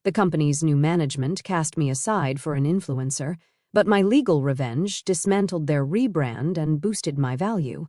The company's new management cast me aside for an influencer, but my legal revenge dismantled their rebrand and boosted my value.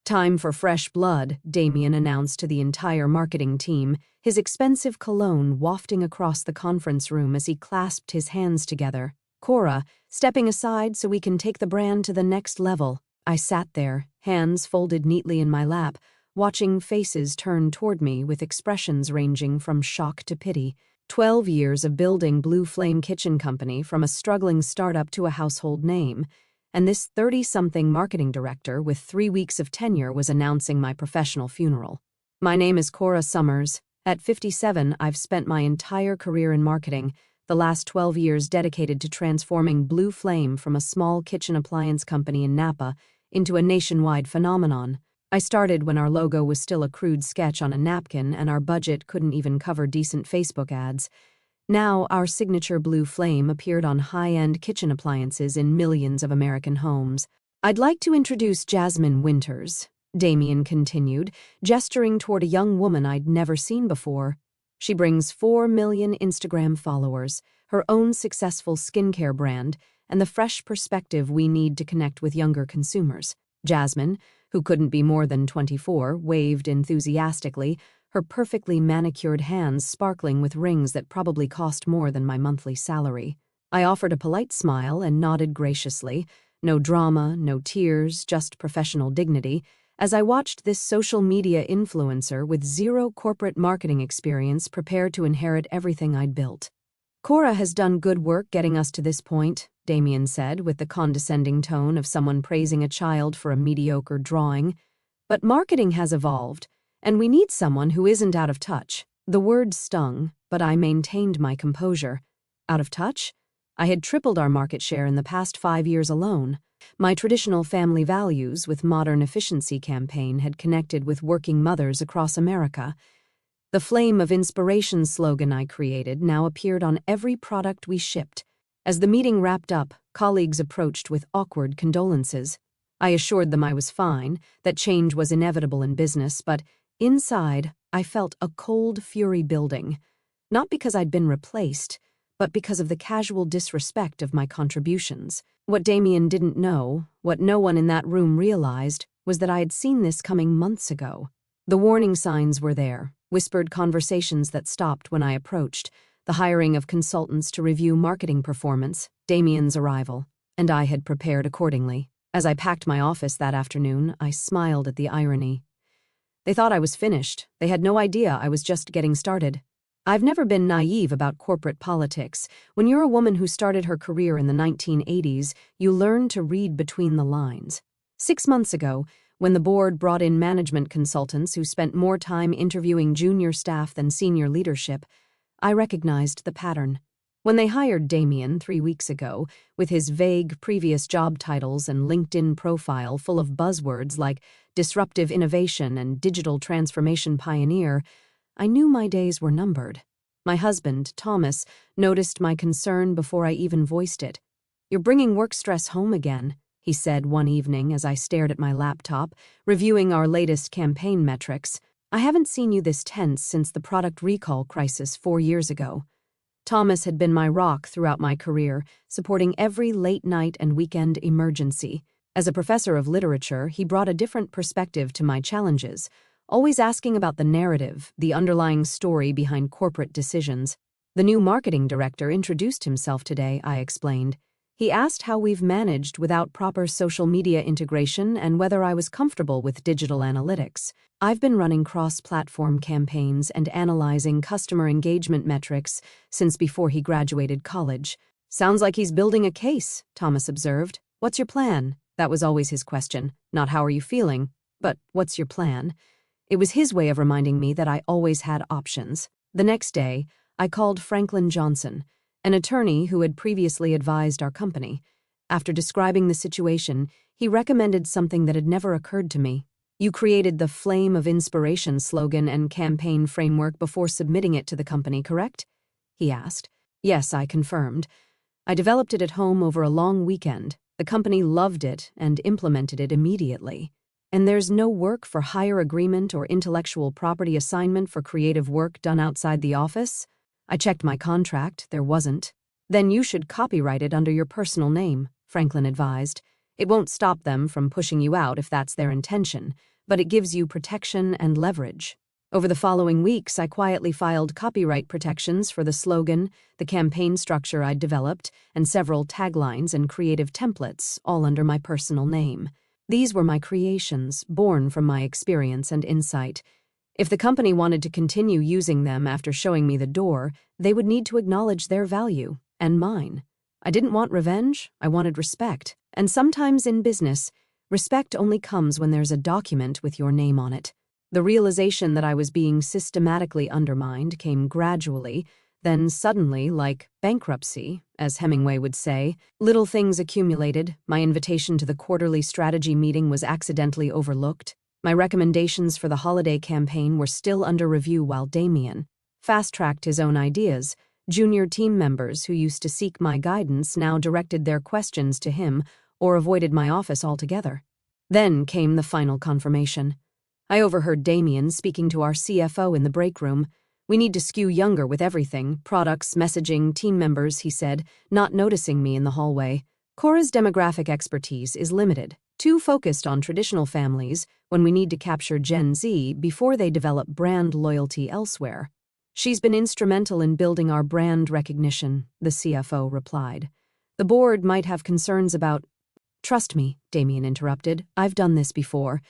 "Time for fresh blood," Damien announced to the entire marketing team, his expensive cologne wafting across the conference room as he clasped his hands together. "Cora, stepping aside so we can take the brand to the next level." I sat there, hands folded neatly in my lap, watching faces turn toward me with expressions ranging from shock to pity. 12 years of building Blue Flame Kitchen Company from a struggling startup to a household name, and this 30-something marketing director with 3 weeks of tenure was announcing my professional funeral. "My name is Cora Summers. At 57, I've spent my entire career in marketing, the last 12 years dedicated to transforming Blue Flame from a small kitchen appliance company in Napa into a nationwide phenomenon. I started when our logo was still a crude sketch on a napkin and our budget couldn't even cover decent Facebook ads. Now, our signature Blue Flame appeared on high-end kitchen appliances in millions of American homes. I'd like to introduce Jasmine Winters," Damien continued, gesturing toward a young woman I'd never seen before. "She brings 4 million Instagram followers, her own successful skincare brand, and the fresh perspective we need to connect with younger consumers." Jasmine, who couldn't be more than 24, waved enthusiastically, her perfectly manicured hands sparkling with rings that probably cost more than my monthly salary. I offered a polite smile and nodded graciously. No drama, no tears, just professional dignity, as I watched this social media influencer with zero corporate marketing experience prepare to inherit everything I'd built. "Cora has done good work getting us to this point," Damien said with the condescending tone of someone praising a child for a mediocre drawing. "But marketing has evolved, and we need someone who isn't out of touch." The word stung, but I maintained my composure. Out of touch? I had tripled our market share in the past 5 years alone. My traditional family values with modern efficiency campaign had connected with working mothers across America. The Flame of Inspiration slogan I created now appeared on every product we shipped. As the meeting wrapped up, colleagues approached with awkward condolences. I assured them I was fine, that change was inevitable in business, but inside, I felt a cold fury building. Not because I'd been replaced, but because of the casual disrespect of my contributions. What Damien didn't know, what no one in that room realized, was that I had seen this coming months ago. The warning signs were there, whispered conversations that stopped when I approached, the hiring of consultants to review marketing performance, Damien's arrival, and I had prepared accordingly. As I packed my office that afternoon, I smiled at the irony. They thought I was finished. They had no idea I was just getting started. I've never been naive about corporate politics. When you're a woman who started her career in the 1980s, you learn to read between the lines. 6 months ago, when the board brought in management consultants who spent more time interviewing junior staff than senior leadership, I recognized the pattern. When they hired Damien 3 weeks ago, with his vague previous job titles and LinkedIn profile full of buzzwords like disruptive innovation and digital transformation pioneer, I knew my days were numbered. My husband, Thomas, noticed my concern before I even voiced it. "You're bringing work stress home again," he said one evening as I stared at my laptop, reviewing our latest campaign metrics. "I haven't seen you this tense since the product recall crisis 4 years ago." Thomas had been my rock throughout my career, supporting every late-night and weekend emergency. As a professor of literature, he brought a different perspective to my challenges, always asking about the narrative, the underlying story behind corporate decisions. "The new marketing director introduced himself today," I explained. "He asked how we've managed without proper social media integration and whether I was comfortable with digital analytics. I've been running cross-platform campaigns and analyzing customer engagement metrics since before he graduated college." "Sounds like he's building a case," Thomas observed. "What's your plan?" That was always his question. Not "how are you feeling?" but "what's your plan?" It was his way of reminding me that I always had options. The next day, I called Franklin Johnson, an attorney who had previously advised our company. After describing the situation, he recommended something that had never occurred to me. "You created the Flame of Inspiration slogan and campaign framework before submitting it to the company, correct?" he asked. "Yes," I confirmed. "I developed it at home over a long weekend. The company loved it and implemented it immediately." "And there's no work for hire agreement or intellectual property assignment for creative work done outside the office?" I checked my contract, there wasn't. Then you should copyright it under your personal name, Franklin advised. It won't stop them from pushing you out if that's their intention, but it gives you protection and leverage. Over the following weeks, I quietly filed copyright protections for the slogan, the campaign structure I'd developed, and several taglines and creative templates, all under my personal name. These were my creations, born from my experience and insight. If the company wanted to continue using them after showing me the door, they would need to acknowledge their value, and mine. I didn't want revenge, I wanted respect. And sometimes in business, respect only comes when there's a document with your name on it. The realization that I was being systematically undermined came gradually, then suddenly, like bankruptcy, as Hemingway would say. Little things accumulated. My invitation to the quarterly strategy meeting was accidentally overlooked. My recommendations for the holiday campaign were still under review while Damien fast-tracked his own ideas. Junior team members who used to seek my guidance now directed their questions to him or avoided my office altogether. Then came the final confirmation. I overheard Damien speaking to our CFO in the break room. We need to skew younger with everything, products, messaging, team members, he said, not noticing me in the hallway. Cora's demographic expertise is limited, too focused on traditional families when we need to capture Gen Z before they develop brand loyalty elsewhere. She's been instrumental in building our brand recognition, the CFO replied. The board might have concerns about... Trust me, Damien interrupted. I've done this before.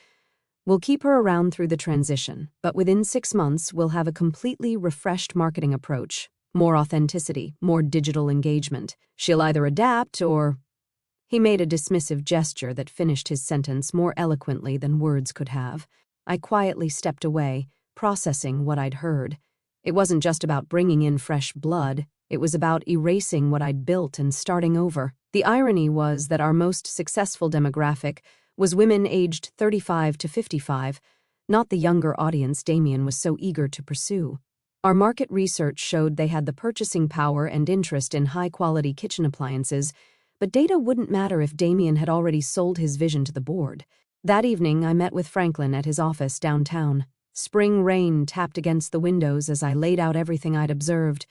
We'll keep her around through the transition, but within 6 months, we'll have a completely refreshed marketing approach. More authenticity, more digital engagement. She'll either adapt or... He made a dismissive gesture that finished his sentence more eloquently than words could have. I quietly stepped away, processing what I'd heard. It wasn't just about bringing in fresh blood. It was about erasing what I'd built and starting over. The irony was that our most successful demographic was women aged 35 to 55, not the younger audience Damien was so eager to pursue. Our market research showed they had the purchasing power and interest in high-quality kitchen appliances, but data wouldn't matter if Damien had already sold his vision to the board. That evening, I met with Franklin at his office downtown. Spring rain tapped against the windows as I laid out everything I'd observed.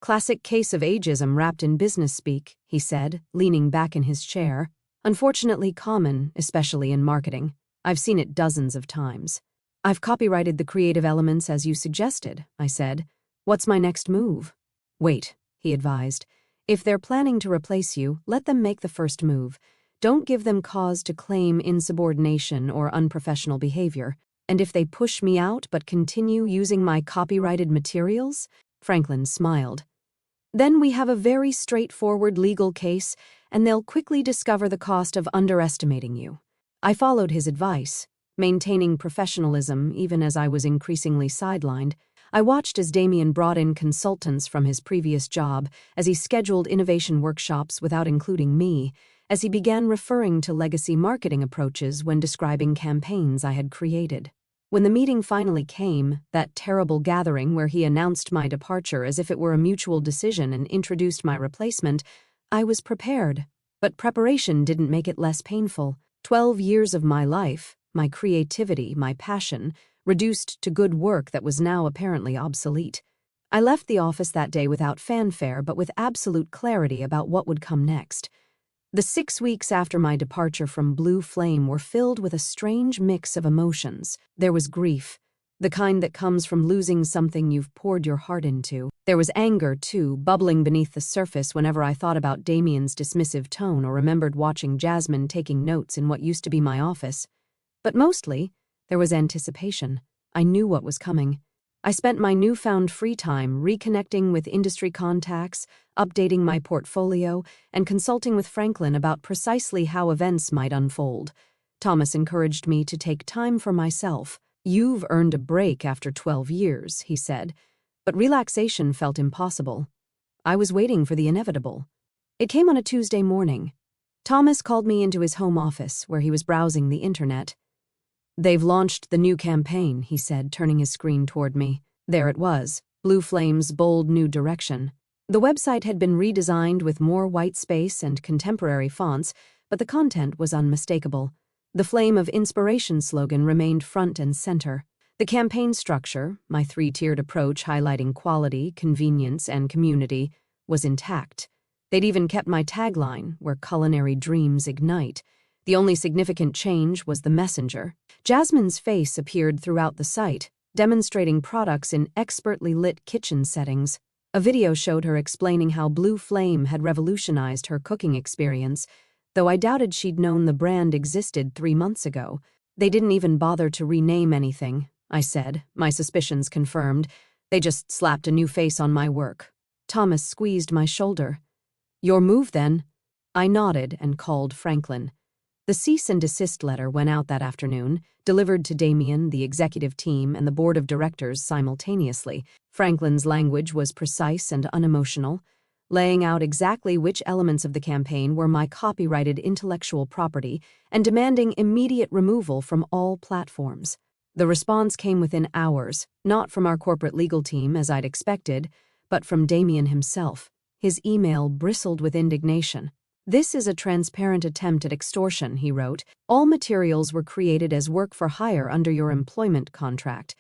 Classic case of ageism wrapped in business speak, he said, leaning back in his chair. Unfortunately common, especially in marketing. I've seen it dozens of times. I've copyrighted the creative elements as you suggested, I said. What's my next move? Wait, he advised. If they're planning to replace you, let them make the first move. Don't give them cause to claim insubordination or unprofessional behavior. And if they push me out but continue using my copyrighted materials? Franklin smiled. Then we have a very straightforward legal case, and they'll quickly discover the cost of underestimating you. I followed his advice, maintaining professionalism even as I was increasingly sidelined. I watched as Damien brought in consultants from his previous job, as he scheduled innovation workshops without including me, as he began referring to legacy marketing approaches when describing campaigns I had created. When the meeting finally came, that terrible gathering where he announced my departure as if it were a mutual decision and introduced my replacement, I was prepared. But preparation didn't make it less painful. 12 years of my life, my creativity, my passion, reduced to good work that was now apparently obsolete. I left the office that day without fanfare but with absolute clarity about what would come next. The 6 weeks after my departure from Blue Flame were filled with a strange mix of emotions. There was grief, the kind that comes from losing something you've poured your heart into. There was anger, too, bubbling beneath the surface whenever I thought about Damien's dismissive tone or remembered watching Jasmine taking notes in what used to be my office. But mostly, there was anticipation. I knew what was coming. I spent my newfound free time reconnecting with industry contacts, updating my portfolio, and consulting with Franklin about precisely how events might unfold. Thomas encouraged me to take time for myself. You've earned a break after 12 years, he said, but relaxation felt impossible. I was waiting for the inevitable. It came on a Tuesday morning. Thomas called me into his home office, where he was browsing the internet. They've launched the new campaign, he said, turning his screen toward me. There it was, Blue Flame's bold new direction. The website had been redesigned with more white space and contemporary fonts, but the content was unmistakable. The Flame of Inspiration slogan remained front and center. The The campaign structure, my three-tiered approach highlighting quality, convenience, and community, was intact. They'd even kept my tagline, where culinary dreams ignite. The only significant change was the messenger. Jasmine's face appeared throughout the site, demonstrating products in expertly lit kitchen settings. A video showed her explaining how Blue Flame had revolutionized her cooking experience, though I doubted she'd known the brand existed 3 months ago. They didn't even bother to rename anything, I said, my suspicions confirmed. They just slapped a new face on my work. Thomas squeezed my shoulder. Your move, then? I nodded and called Franklin. The cease and desist letter went out that afternoon, delivered to Damien, the executive team, and the board of directors simultaneously. Franklin's language was precise and unemotional, laying out exactly which elements of the campaign were my copyrighted intellectual property and demanding immediate removal from all platforms. The response came within hours, not from our corporate legal team as I'd expected, but from Damien himself. His email bristled with indignation. This is a transparent attempt at extortion, he wrote. All materials were created as work for hire under your employment contract.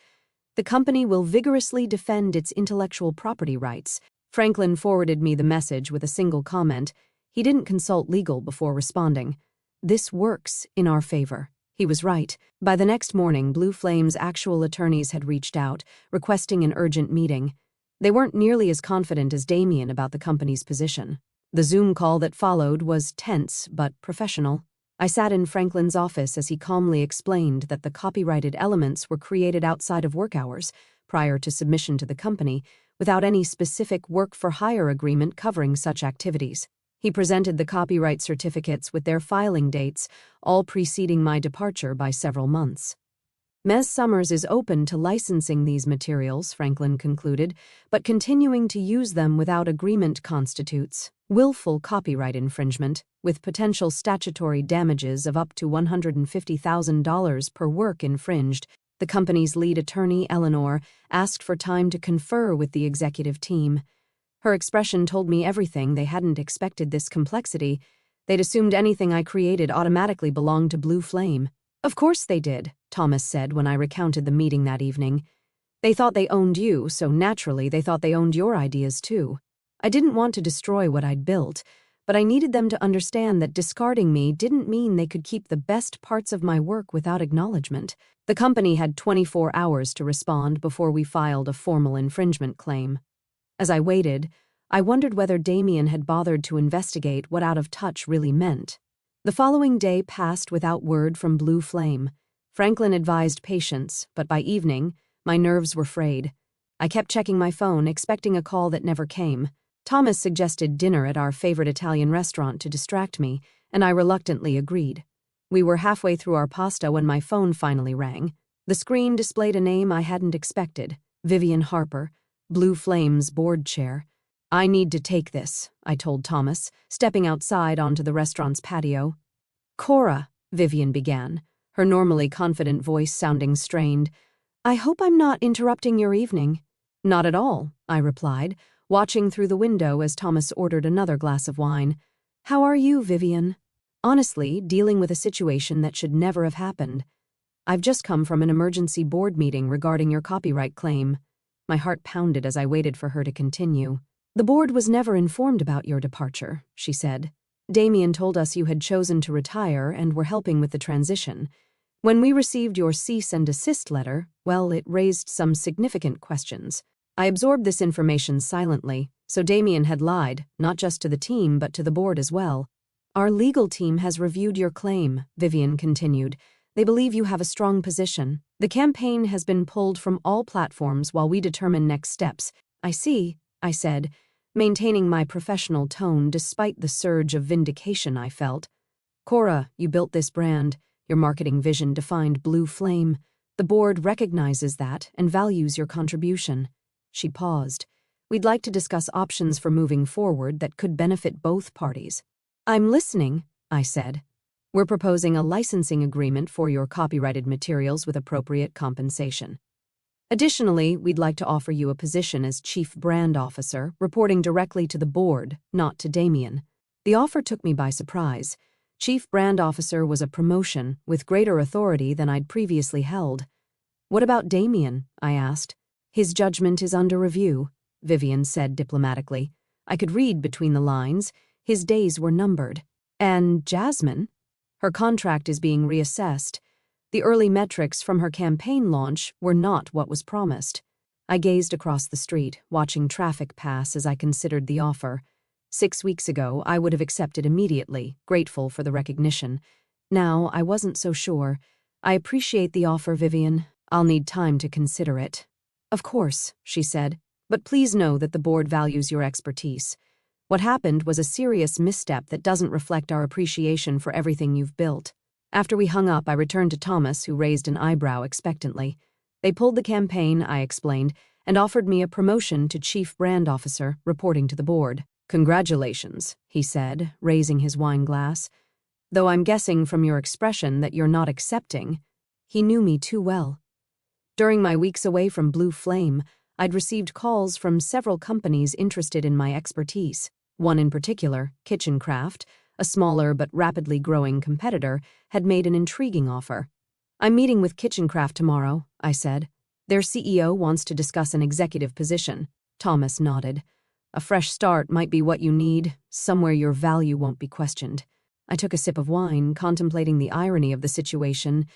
The company will vigorously defend its intellectual property rights. Franklin forwarded me the message with a single comment. He didn't consult legal before responding. This works in our favor. He was right. By the next morning, Blue Flame's actual attorneys had reached out, requesting an urgent meeting. They weren't nearly as confident as Damien about the company's position. The Zoom call that followed was tense but professional. I sat in Franklin's office as he calmly explained that the copyrighted elements were created outside of work hours, prior to submission to the company, without any specific work-for-hire agreement covering such activities. He presented the copyright certificates with their filing dates, all preceding my departure by several months. Ms. Summers is open to licensing these materials, Franklin concluded, but continuing to use them without agreement constitutes willful copyright infringement, with potential statutory damages of up to $150,000 per work infringed. The company's lead attorney, Eleanor, asked for time to confer with the executive team. Her expression told me everything. They hadn't expected this complexity. They'd assumed anything I created automatically belonged to Blue Flame. Of course they did, Thomas said when I recounted the meeting that evening. They thought they owned you, so naturally they thought they owned your ideas too. I didn't want to destroy what I'd built, but I needed them to understand that discarding me didn't mean they could keep the best parts of my work without acknowledgement. The company had 24 hours to respond before we filed a formal infringement claim. As I waited, I wondered whether Damien had bothered to investigate what out of touch really meant. The following day passed without word from Blue Flame. Franklin advised patience, but by evening, my nerves were frayed. I kept checking my phone, expecting a call that never came. Thomas suggested dinner at our favorite Italian restaurant to distract me, and I reluctantly agreed. We were halfway through our pasta when my phone finally rang. The screen displayed a name I hadn't expected, Vivian Harper, Blue Flame's board chair. I need to take this, I told Thomas, stepping outside onto the restaurant's patio. Cora, Vivian began, her normally confident voice sounding strained. I hope I'm not interrupting your evening. Not at all, I replied, watching through the window as Thomas ordered another glass of wine. How are you, Vivian? Honestly, dealing with a situation that should never have happened. I've just come from an emergency board meeting regarding your copyright claim. My heart pounded as I waited for her to continue. The board was never informed about your departure, she said. Damien told us you had chosen to retire and were helping with the transition. When we received your cease and desist letter, well, it raised some significant questions. I absorbed this information silently, so Damien had lied, not just to the team but to the board as well. Our legal team has reviewed your claim, Vivian continued. They believe you have a strong position. The campaign has been pulled from all platforms while we determine next steps. I see, I said, maintaining my professional tone despite the surge of vindication I felt. Cora, you built this brand. Your marketing vision defined Blue Flame. The board recognizes that and values your contribution. She paused. We'd like to discuss options for moving forward that could benefit both parties. I'm listening, I said. We're proposing a licensing agreement for your copyrighted materials with appropriate compensation. Additionally, we'd like to offer you a position as Chief Brand Officer, reporting directly to the board, not to Damien. The offer took me by surprise. Chief Brand Officer was a promotion with greater authority than I'd previously held. What about Damien? I asked. His judgment is under review, Vivian said diplomatically. I could read between the lines. His days were numbered. And Jasmine? Her contract is being reassessed. The early metrics from her campaign launch were not what was promised. I gazed across the street, watching traffic pass as I considered the offer. 6 weeks ago, I would have accepted immediately, grateful for the recognition. Now, I wasn't so sure. I appreciate the offer, Vivian. I'll need time to consider it. Of course, she said, but please know that the board values your expertise. What happened was a serious misstep that doesn't reflect our appreciation for everything you've built. After we hung up, I returned to Thomas, who raised an eyebrow expectantly. They pulled the campaign, I explained, and offered me a promotion to Chief Brand Officer, reporting to the board. Congratulations, he said, raising his wine glass. Though I'm guessing from your expression that you're not accepting. He knew me too well. During my weeks away from Blue Flame, I'd received calls from several companies interested in my expertise. One in particular, Kitchen Craft, a smaller but rapidly growing competitor, had made an intriguing offer. I'm meeting with Kitchen Craft tomorrow, I said. Their CEO wants to discuss an executive position. Thomas nodded. A fresh start might be what you need, somewhere your value won't be questioned. I took a sip of wine, contemplating the irony of the situation.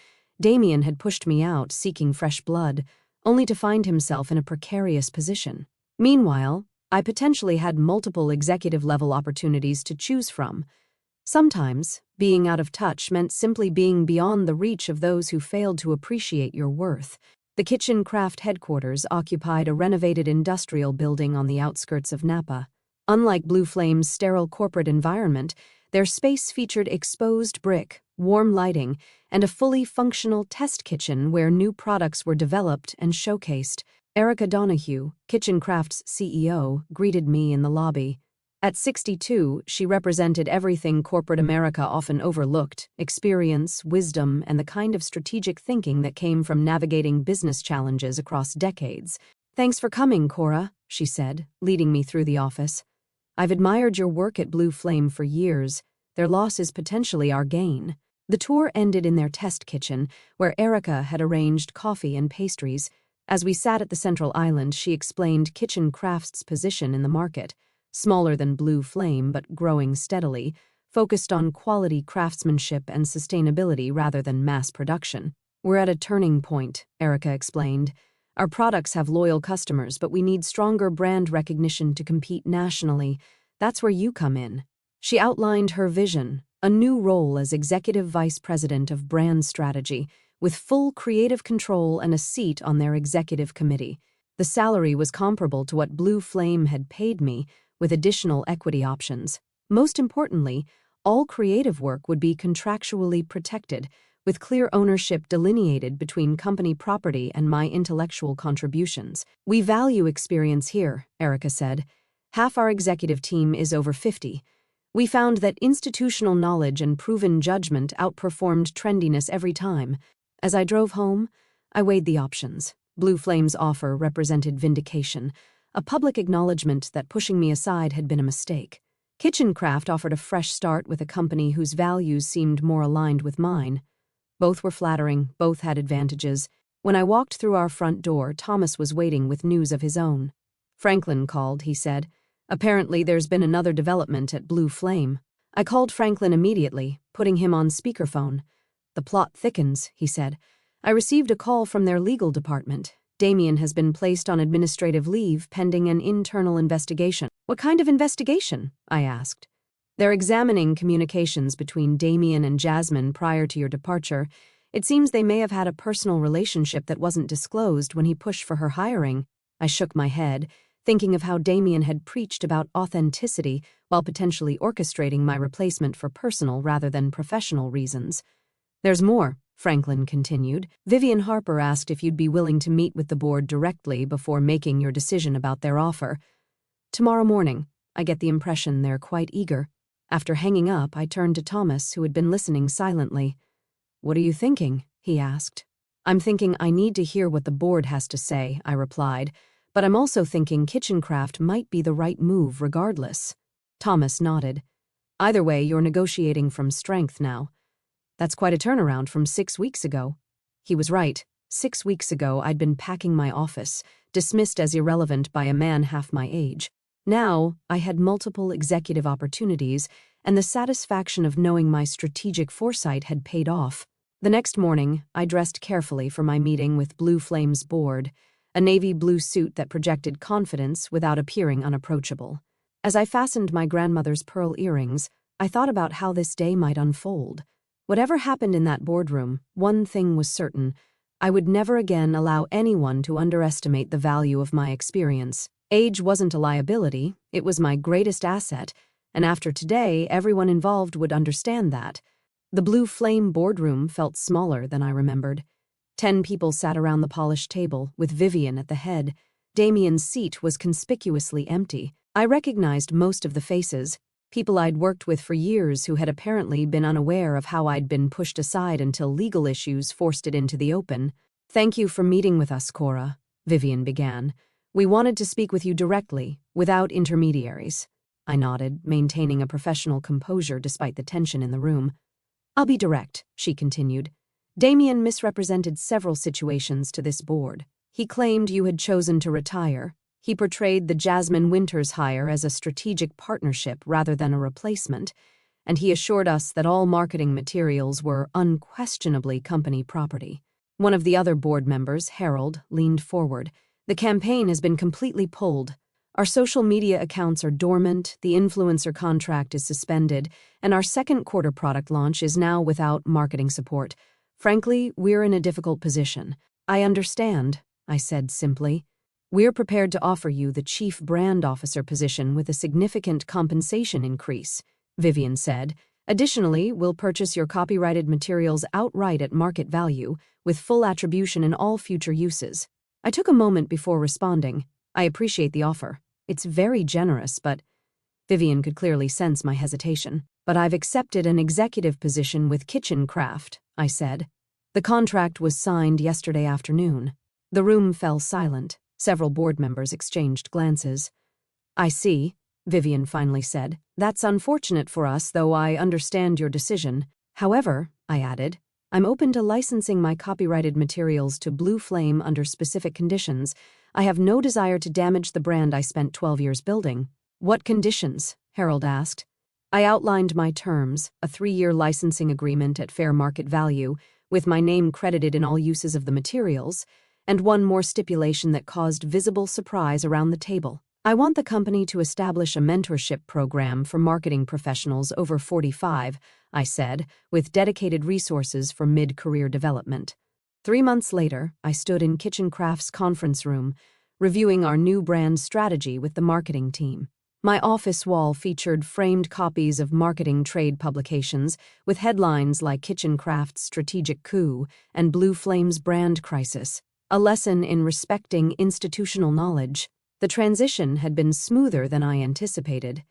Damien had pushed me out, seeking fresh blood, only to find himself in a precarious position. Meanwhile, I potentially had multiple executive-level opportunities to choose from. Sometimes, being out of touch meant simply being beyond the reach of those who failed to appreciate your worth. The Kitchen Craft headquarters occupied a renovated industrial building on the outskirts of Napa. Unlike Blue Flame's sterile corporate environment, their space featured exposed brick, warm lighting, and a fully functional test kitchen where new products were developed and showcased. Erica Donahue, Kitchen Craft's CEO, greeted me in the lobby. At 62, she represented everything corporate America often overlooked: experience, wisdom, and the kind of strategic thinking that came from navigating business challenges across decades. Thanks for coming, Cora, she said, leading me through the office. I've admired your work at Blue Flame for years. Their loss is potentially our gain. The tour ended in their test kitchen, where Erica had arranged coffee and pastries. As we sat at the central island, she explained Kitchen Craft's position in the market. Smaller than Blue Flame but growing steadily, focused on quality craftsmanship and sustainability rather than mass production. We're at a turning point, Erica explained. Our products have loyal customers, but we need stronger brand recognition to compete nationally. That's where you come in. She outlined her vision, a new role as Executive Vice President of Brand Strategy, with full creative control and a seat on their executive committee. The salary was comparable to what Blue Flame had paid me, with additional equity options. Most importantly, all creative work would be contractually protected, with clear ownership delineated between company property and my intellectual contributions. We value experience here, Erica said. Half our executive team is over 50. We found that institutional knowledge and proven judgment outperformed trendiness every time. As I drove home, I weighed the options. Blue Flame's offer represented vindication, a public acknowledgement that pushing me aside had been a mistake. Kitchen Craft offered a fresh start with a company whose values seemed more aligned with mine. Both were flattering, both had advantages. When I walked through our front door, Thomas was waiting with news of his own. Franklin called, he said. Apparently there's been another development at Blue Flame. I called Franklin immediately, putting him on speakerphone. The plot thickens, he said. I received a call from their legal department. Damien has been placed on administrative leave pending an internal investigation. What kind of investigation? I asked. They're examining communications between Damien and Jasmine prior to your departure. It seems they may have had a personal relationship that wasn't disclosed when he pushed for her hiring. I shook my head, thinking of how Damien had preached about authenticity while potentially orchestrating my replacement for personal rather than professional reasons. There's more, Franklin continued. Vivian Harper asked if you'd be willing to meet with the board directly before making your decision about their offer. Tomorrow morning, I get the impression they're quite eager. After hanging up, I turned to Thomas, who had been listening silently. What are you thinking? He asked. I'm thinking I need to hear what the board has to say, I replied, but I'm also thinking Kitchen Craft might be the right move regardless. Thomas nodded. Either way, you're negotiating from strength now. That's quite a turnaround from 6 weeks ago. He was right. 6 weeks ago, I'd been packing my office, dismissed as irrelevant by a man half my age. Now, I had multiple executive opportunities, and the satisfaction of knowing my strategic foresight had paid off. The next morning, I dressed carefully for my meeting with Blue Flame's board, a navy blue suit that projected confidence without appearing unapproachable. As I fastened my grandmother's pearl earrings, I thought about how this day might unfold. Whatever happened in that boardroom, one thing was certain: I would never again allow anyone to underestimate the value of my experience. Age wasn't a liability, it was my greatest asset, and after today, everyone involved would understand that. The Blue Flame boardroom felt smaller than I remembered. 10 people sat around the polished table, with Vivian at the head. Damien's seat was conspicuously empty. I recognized most of the faces, people I'd worked with for years who had apparently been unaware of how I'd been pushed aside until legal issues forced it into the open. "Thank you for meeting with us, Cora," Vivian began. "We wanted to speak with you directly, without intermediaries." I nodded, maintaining a professional composure despite the tension in the room. "I'll be direct," she continued. "Damien misrepresented several situations to this board. He claimed you had chosen to retire. He portrayed the Jasmine Winters hire as a strategic partnership rather than a replacement, and he assured us that all marketing materials were unquestionably company property." One of the other board members, Harold, leaned forward. "The campaign has been completely pulled. Our social media accounts are dormant, the influencer contract is suspended, and our second quarter product launch is now without marketing support. Frankly, we're in a difficult position." "I understand," I said simply. "We're prepared to offer you the Chief Brand Officer position with a significant compensation increase," Vivian said. "Additionally, we'll purchase your copyrighted materials outright at market value, with full attribution in all future uses." I took a moment before responding. "I appreciate the offer. It's very generous, but—" Vivian could clearly sense my hesitation. "But I've accepted an executive position with Kitchen Craft," I said. "The contract was signed yesterday afternoon." The room fell silent. Several board members exchanged glances. "I see," Vivian finally said. "That's unfortunate for us, though I understand your decision. However," I added, "I'm open to licensing my copyrighted materials to Blue Flame under specific conditions. I have no desire to damage the brand I spent 12 years building." "What conditions?" Harold asked. I outlined my terms: a 3-year licensing agreement at fair market value, with my name credited in all uses of the materials, and one more stipulation that caused visible surprise around the table. "I want the company to establish a mentorship program for marketing professionals over 45, I said, with dedicated resources for mid-career development. 3 months later, I stood in Kitchen Craft's conference room, reviewing our new brand strategy with the marketing team. My office wall featured framed copies of marketing trade publications with headlines like Kitchen Craft's Strategic Coup and Blue Flame's Brand Crisis, a lesson in respecting institutional knowledge. The transition had been smoother than I anticipated.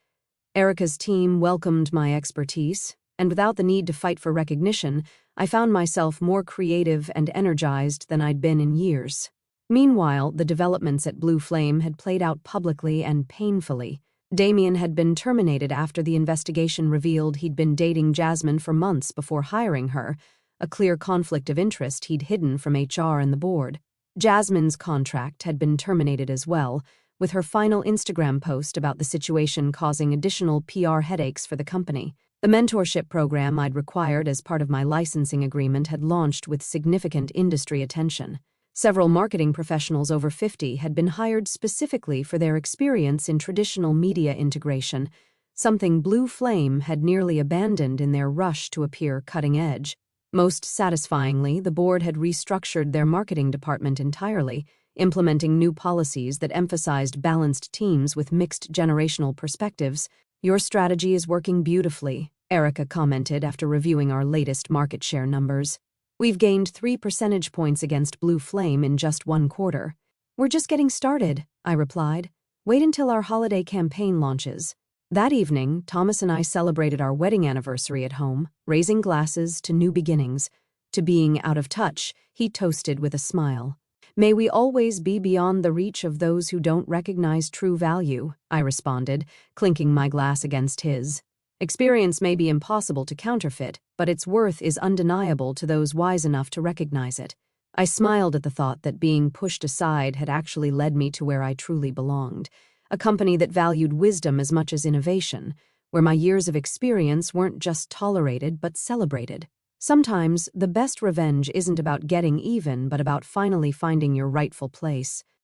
Erica's team welcomed my expertise, and without the need to fight for recognition, I found myself more creative and energized than I'd been in years. Meanwhile, the developments at Blue Flame had played out publicly and painfully. Damien had been terminated after the investigation revealed he'd been dating Jasmine for months before hiring her, a clear conflict of interest he'd hidden from HR and the board. Jasmine's contract had been terminated as well, with her final Instagram post about the situation causing additional PR headaches for the company. The mentorship program I'd required as part of my licensing agreement had launched with significant industry attention. Several marketing professionals over 50 had been hired specifically for their experience in traditional media integration, something Blue Flame had nearly abandoned in their rush to appear cutting edge. Most satisfyingly, the board had restructured their marketing department entirely, implementing new policies that emphasized balanced teams with mixed generational perspectives. "Your strategy is working beautifully," Erica commented after reviewing our latest market share numbers. "We've gained 3 percentage points against Blue Flame in just 1 quarter. "We're just getting started," I replied. "Wait until our holiday campaign launches." That evening, Thomas and I celebrated our wedding anniversary at home, raising glasses to new beginnings. To being out of touch, he toasted with a smile. "May we always be beyond the reach of those who don't recognize true value," I responded, clinking my glass against his. "Experience may be impossible to counterfeit, but its worth is undeniable to those wise enough to recognize it." I smiled at the thought that being pushed aside had actually led me to where I truly belonged, a company that valued wisdom as much as innovation, where my years of experience weren't just tolerated but celebrated. Sometimes, the best revenge isn't about getting even but about finally finding your rightful place.